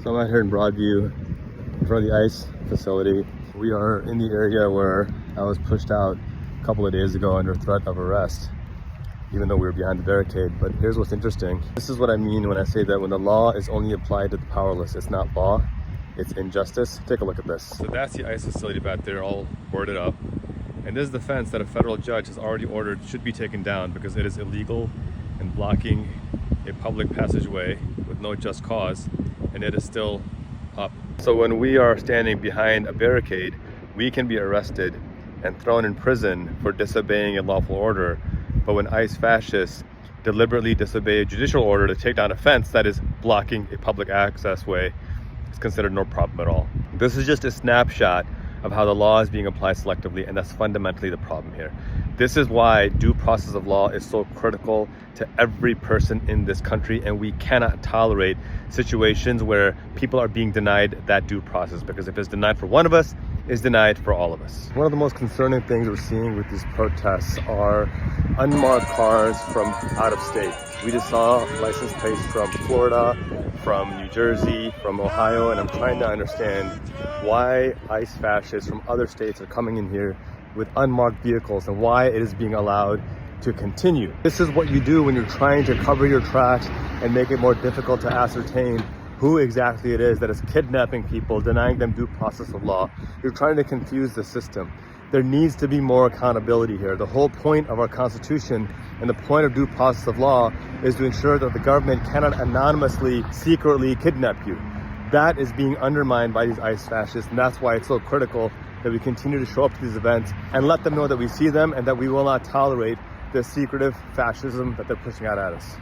So I'm out here in Broadview in front of the ICE facility. We are in the area where I was pushed out a couple of days ago under threat of arrest, even though we were behind the barricade. But here's what's interesting. This is what I mean when I say that when the law is only applied to the powerless, it's not law, it's injustice. Take a look at this. So that's the ICE facility back there, all boarded up. And this is the fence that a federal judge has already ordered should be taken down because it is illegal and blocking a public passageway with no just cause, and it is still up. So when we are standing behind a barricade, we can be arrested and thrown in prison for disobeying a lawful order. But when ICE fascists deliberately disobey a judicial order to take down a fence that is blocking a public access way, it's considered no problem at all. This is just a snapshot of how the law is being applied selectively, and that's fundamentally the problem here. This is why due process of law is so critical to every person in this country, and we cannot tolerate situations where people are being denied that due process, because if it's denied for one of us, it's denied for all of us. One of the most concerning things we're seeing with these protests are unmarked cars from out of state. We just saw license plates from Florida, from New Jersey, from Ohio, and I'm trying to understand why ICE fascists from other states are coming in here with unmarked vehicles and why it is being allowed to continue. This is what you do when you're trying to cover your tracks and make it more difficult to ascertain who exactly it is that is kidnapping people, denying them due process of law. You're trying to confuse the system. There needs to be more accountability here. The whole point of our Constitution and the point of due process of law is to ensure that the government cannot anonymously, secretly kidnap you. That is being undermined by these ICE fascists, and that's why it's so critical that we continue to show up to these events and let them know that we see them and that we will not tolerate the secretive fascism that they're pushing out at us.